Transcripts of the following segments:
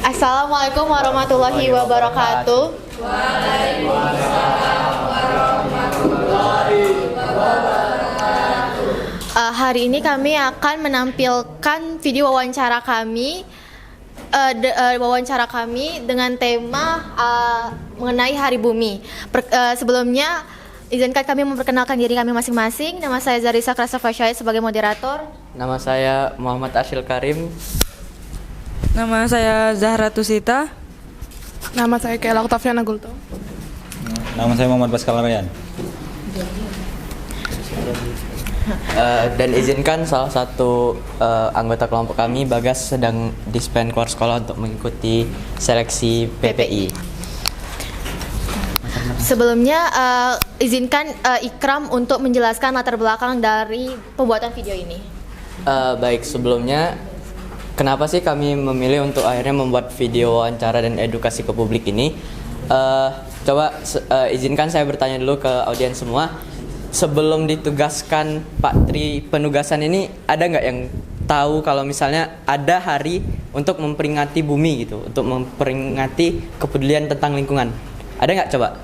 Assalamualaikum warahmatullahi wabarakatuh. Hari ini kami akan menampilkan video wawancara kami dengan tema mengenai Hari Bumi. Sebelumnya, izinkan kami memperkenalkan diri kami masing-masing. Nama saya Zarisa Krasafashai sebagai moderator. Nama saya Muhammad Ashil Karim. Nama saya Zahra Tusita. Nama saya Kela Octaviana Gulto. Nama saya Muhammad Baskal Ryan. Dan izinkan salah satu anggota kelompok kami, Bagas, sedang dispen keluar sekolah untuk mengikuti seleksi PPI. Sebelumnya, izinkan Ikram untuk menjelaskan latar belakang dari pembuatan video ini. Baik, sebelumnya kenapa sih kami memilih untuk akhirnya membuat video wawancara dan edukasi ke publik ini? Izinkan saya bertanya dulu ke audiens semua. Sebelum ditugaskan Pak Tri penugasan ini, ada nggak yang tahu kalau misalnya ada hari untuk memperingati bumi gitu, untuk memperingati kepedulian tentang lingkungan? Ada nggak coba?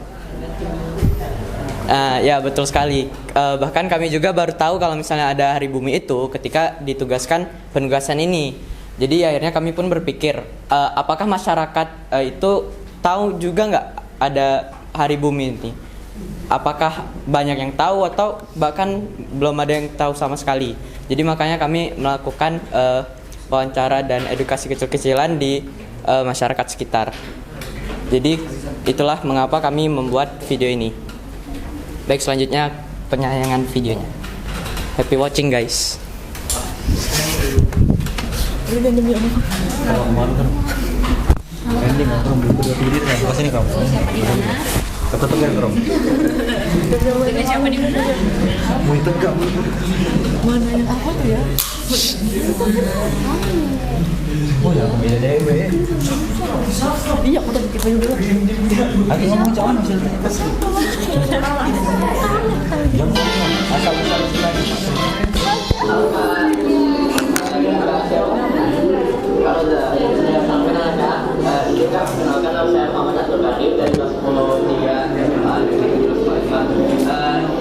Ya betul sekali. Bahkan kami juga baru tahu kalau misalnya ada hari bumi itu ketika ditugaskan penugasan ini. Jadi akhirnya kami pun berpikir, apakah masyarakat itu tahu juga nggak ada hari bumi ini? Apakah banyak yang tahu atau bahkan belum ada yang tahu sama sekali? Jadi makanya kami melakukan wawancara dan edukasi kecil-kecilan di masyarakat sekitar. Jadi itulah mengapa kami membuat video ini. Baik, selanjutnya penyayangan videonya. Happy watching, guys. Ketutup kan, Rom? Dengan siapa nih? Mau tegak. Mana yang apa tuh ya? Oh ya, beda dewe. Iya, aku udah bikin baju dulu. Lagi ngomong cawan hasilnya pas. Jangan asal-asal lagi. Perkenalkan nama saya Muhammad Ashil Karim dari kelas 10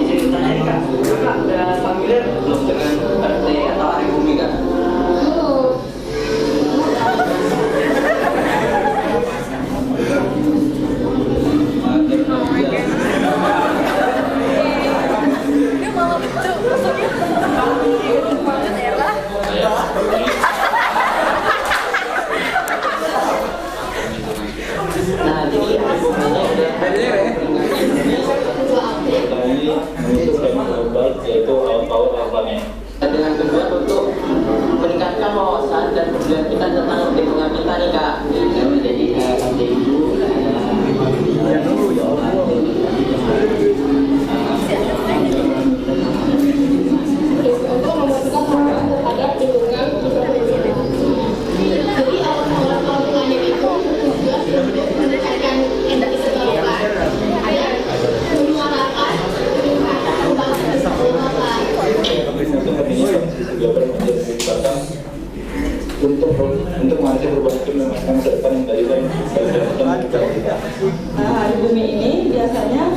izin bertanya nih Kak, Kakak udah familiar belum dengan Earth Day atau Hari Bumi Kak? Dengan kedua untuk meningkatkan wawasan dan kepedulian kita tentang lingkungan kita nih Kak. Jadi ada ibu untuk mengatasi perubahan iklim dan masa depan yang tadi Hari Bumi ini biasanya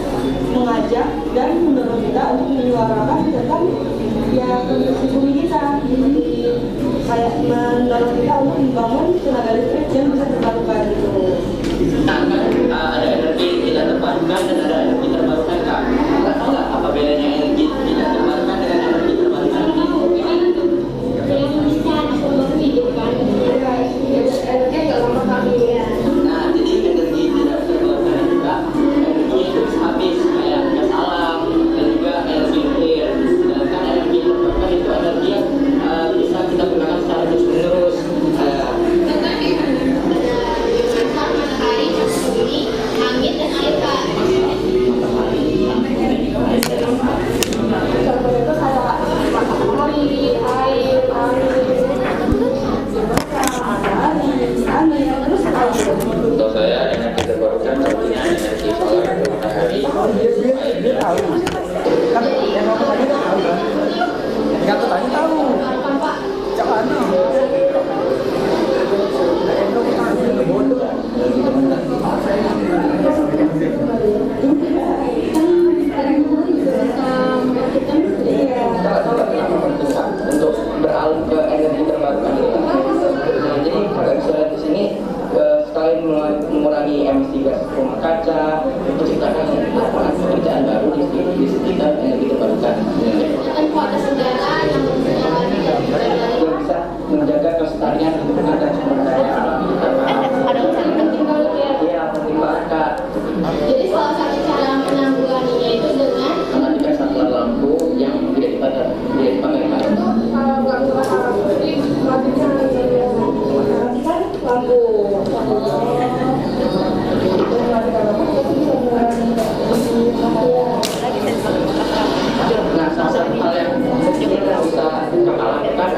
mengajak dan mendorong kita untuk menyuarakan tentang kondisi bumi kita. Kayak mendorong kita untuk membangun tenaga listrik yang bisa terbarukan gitu. Ada energi tidak terbarukan dan ada energi terbarukan Kak. Nggak tahu nggak apa bedanya energi tidak terbarukan dengan energi terbarukan? Nah, jadi energi tidak terbarukan itu Kak, energinya itu bisa habis kayak gas alam dan juga energi nuklir. Sedangkan energi terbarukan itu energi yang bisa kita gunakan secara terus-menerus.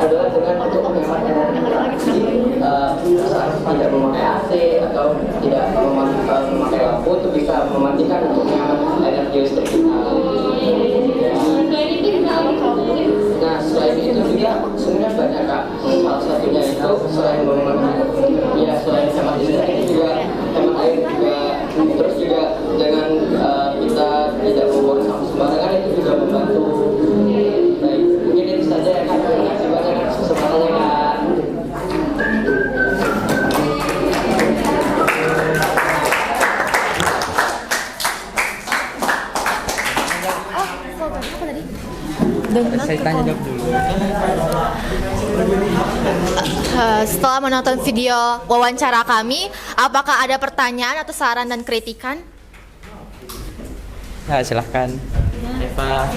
adalah dengan untuk menghemat energi, saat tidak memakai AC atau tidak memakai lampu itu bisa mematikan untuk menghemat energi listrik kita. Nah, selain itu juga sebenarnya banyak Kak. Salah satunya itu selain selain hemat listrik itu juga hemat air juga. Terus juga jangan kita tidak membuang sampah sembarangan, itu juga membantu. Baik, mungkin itu saja ya Kak. Terima kasih banyak atas kesempatannya Kak. Saya tanya jawab dulu. Setelah menonton video wawancara kami, apakah ada pertanyaan atau saran dan kritikan? Ya, silahkan. Eva.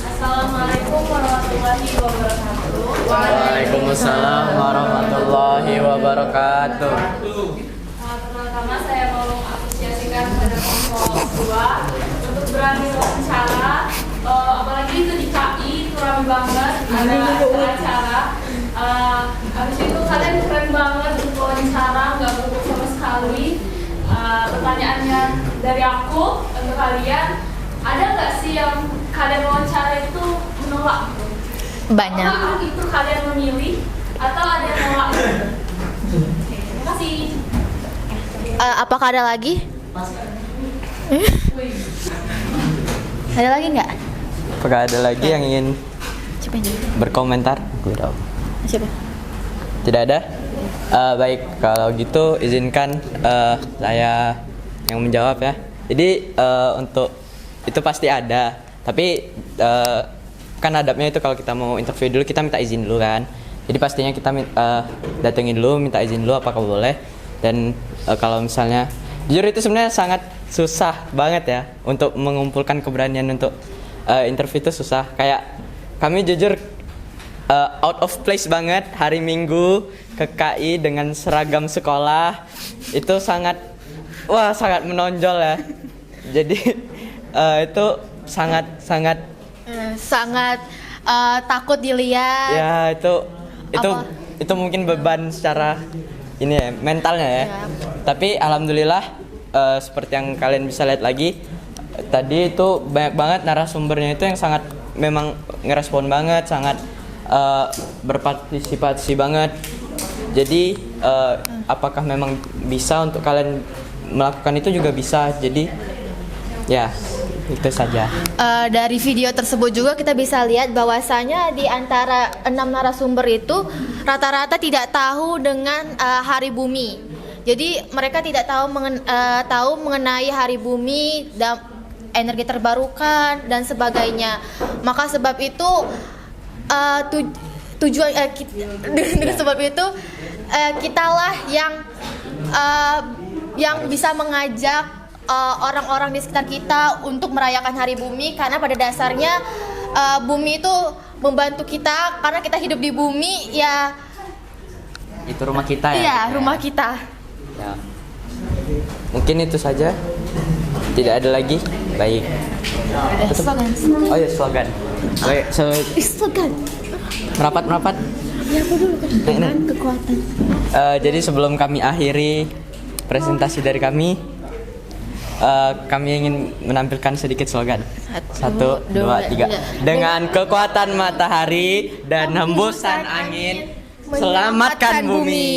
Assalamualaikum warahmatullahi wabarakatuh. Waalaikumsalam warahmatullahi wabarakatuh. Pertama saya mau mengapresiasikan kepada kelompok 2 untuk berani wawancara, apalagi itu di KI itu ramai banget, ada acara. Habis itu kalian keren banget untuk wawancara, nggak gugup sama sekali. Pertanyaannya dari aku untuk kalian, ada nggak sih yang kalian wawancara itu menolak? Banyak. Apakah itu kalian memilih atau ada yang menolak? Terima kasih. Apakah ada lagi? Ada lagi nggak? Apakah ada lagi yang ingin Siapa yang jawab? berkomentar? Siapa? Tidak ada? Baik, kalau gitu izinkan saya yang menjawab ya. Jadi untuk itu pasti ada, tapi kan adabnya itu kalau kita mau interview dulu kita minta izin dulu kan. Jadi pastinya kita datengin dulu, minta izin dulu apakah boleh. Dan kalau misalnya jujur itu sebenarnya sangat susah banget ya untuk mengumpulkan keberanian untuk interview itu susah. Kayak kami jujur out of place banget hari Minggu ke KI dengan seragam sekolah itu sangat menonjol ya. Jadi itu sangat takut dilihat. ya itu mungkin beban secara ini ya mentalnya ya. Tapi alhamdulillah seperti yang kalian bisa lihat lagi tadi itu banyak banget narasumbernya itu yang sangat memang ngerespon banget, sangat berpartisipasi banget. Jadi apakah memang bisa untuk kalian melakukan itu juga bisa. Jadi ya itu saja. Dari video tersebut juga kita bisa lihat bahwasanya di antara 6 narasumber itu rata-rata tidak tahu dengan Hari Bumi. Jadi mereka tidak tahu mengenai Hari Bumi dan energi terbarukan dan sebagainya. Maka sebab itu tujuan dengan sebab itu kitalah yang bisa mengajak orang-orang di sekitar kita untuk merayakan Hari Bumi, karena pada dasarnya bumi itu membantu kita karena kita hidup di bumi ya. Itu rumah kita ya. Iya, rumah kita. Ya. Mungkin itu saja. Tidak ada lagi. Baik. Slogan. Oh ya, slogan. Baik, Slogan. merapat. Ya aku dulu dengan kekuatan. Jadi sebelum kami akhiri presentasi dari kami ingin menampilkan sedikit slogan. 1, 2, 3. Dengan kekuatan matahari dan hembusan angin, selamatkan bumi.